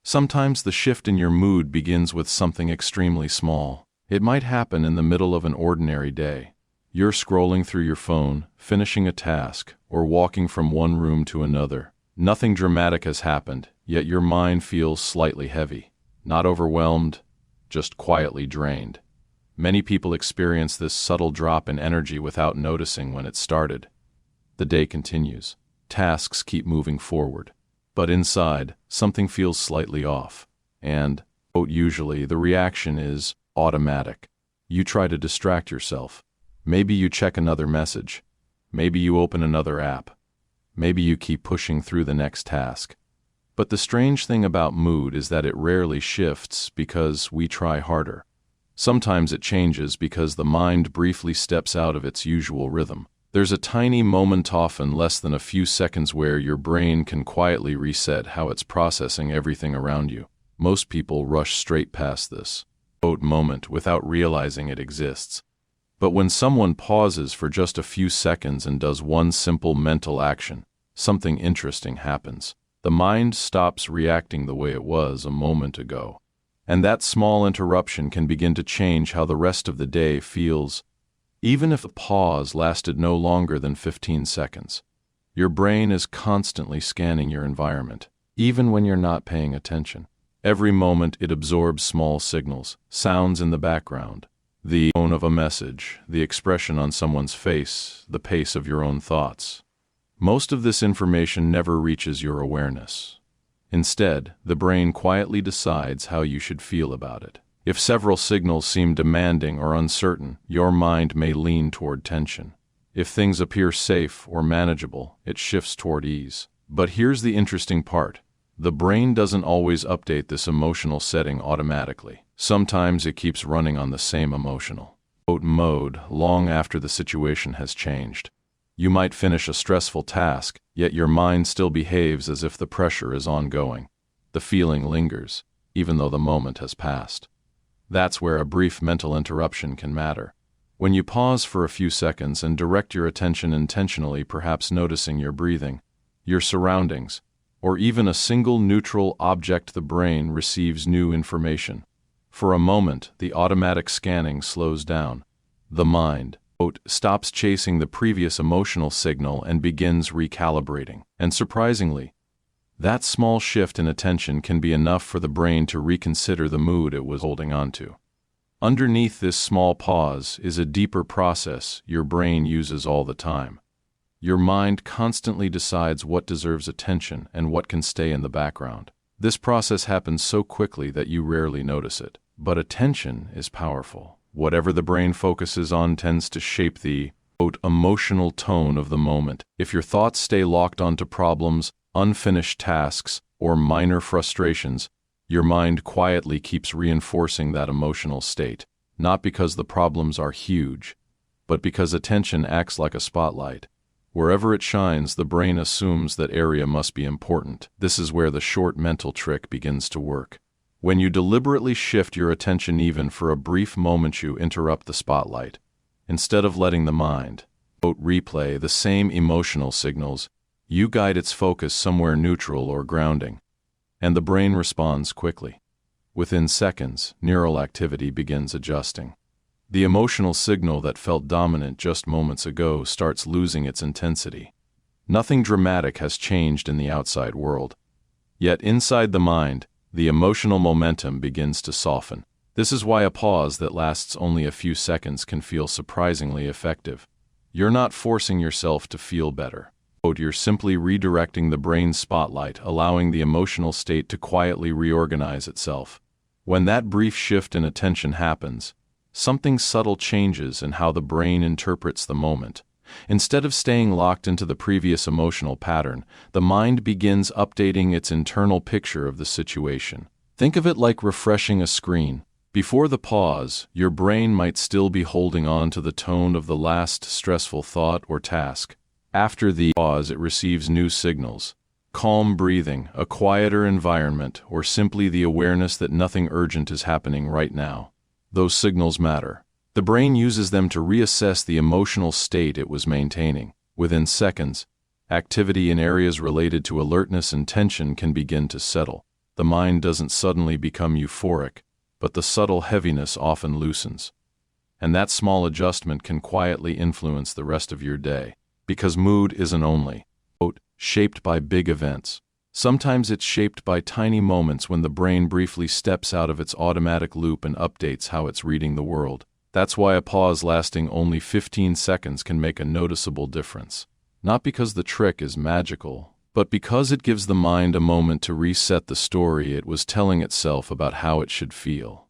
Sometimes the shift in your mood begins with something extremely small. It might happen in the middle of an ordinary day. You're scrolling through your phone, finishing a task, or walking from one room to another. Nothing dramatic has happened, yet your mind feels slightly heavy. Not overwhelmed, just quietly drained. Many people experience this subtle drop in energy without noticing when it started. The day continues. Tasks keep moving forward. But inside, something feels slightly off. And, usually, the reaction is automatic. You try to distract yourself. Maybe you check another message. Maybe you open another app. Maybe you keep pushing through the next task. But the strange thing about mood is that it rarely shifts because we try harder. Sometimes it changes because the mind briefly steps out of its usual rhythm. There's a tiny moment, often less than a few seconds, where your brain can quietly reset how it's processing everything around you. Most people rush straight past this moment without realizing it exists. But when someone pauses for just a few seconds and does one simple mental action, something interesting happens. The mind stops reacting the way it was a moment ago. And that small interruption can begin to change how the rest of the day feels, even if the pause lasted no longer than 15 seconds. Your brain is constantly scanning your environment, even when you're not paying attention. Every moment it absorbs small signals, sounds in the background, the tone of a message, the expression on someone's face, the pace of your own thoughts. Most of this information never reaches your awareness. Instead, the brain quietly decides how you should feel about it. If several signals seem demanding or uncertain, your mind may lean toward tension. If things appear safe or manageable, it shifts toward ease. But here's the interesting part. The brain doesn't always update this emotional setting automatically. Sometimes it keeps running on the same emotional mode long after the situation has changed. You might finish a stressful task, yet your mind still behaves as if the pressure is ongoing. The feeling lingers, even though the moment has passed. That's where a brief mental interruption can matter. When you pause for a few seconds and direct your attention intentionally, perhaps noticing your breathing, your surroundings, or even a single neutral object, the brain receives new information. For a moment, the automatic scanning slows down. The mind stops chasing the previous emotional signal and begins recalibrating. And surprisingly, that small shift in attention can be enough for the brain to reconsider the mood it was holding on to. Underneath this small pause is a deeper process your brain uses all the time. Your mind constantly decides what deserves attention and what can stay in the background. This process happens so quickly that you rarely notice it. But attention is powerful. Whatever the brain focuses on tends to shape the emotional tone of the moment. If your thoughts stay locked onto problems, unfinished tasks, or minor frustrations, your mind quietly keeps reinforcing that emotional state, not because the problems are huge, but because attention acts like a spotlight. Wherever it shines, the brain assumes that area must be important. This is where the short mental trick begins to work. When you deliberately shift your attention even for a brief moment, you interrupt the spotlight. Instead of letting the mind replay the same emotional signals, you guide its focus somewhere neutral or grounding. And the brain responds quickly. Within seconds, neural activity begins adjusting. The emotional signal that felt dominant just moments ago starts losing its intensity. Nothing dramatic has changed in the outside world. Yet inside the mind, the emotional momentum begins to soften. This is why a pause that lasts only a few seconds can feel surprisingly effective. You're not forcing yourself to feel better. You're simply redirecting the brain's spotlight, allowing the emotional state to quietly reorganize itself. When that brief shift in attention happens, something subtle changes in how the brain interprets the moment. Instead of staying locked into the previous emotional pattern, the mind begins updating its internal picture of the situation. Think of it like refreshing a screen. Before the pause, your brain might still be holding on to the tone of the last stressful thought or task. After the pause, it receives new signals. Calm breathing, a quieter environment, or simply the awareness that nothing urgent is happening right now. Those signals matter. The brain uses them to reassess the emotional state it was maintaining. Within seconds, activity in areas related to alertness and tension can begin to settle. the mind doesn't suddenly become euphoric, but the subtle heaviness often loosens. And that small adjustment can quietly influence the rest of your day, because mood isn't only, quote, shaped by big events. Sometimes it's shaped by tiny moments when the brain briefly steps out of its automatic loop and updates how it's reading the world. That's why a pause lasting only 15 seconds can make a noticeable difference. Not because the trick is magical, but because it gives the mind a moment to reset the story it was telling itself about how it should feel.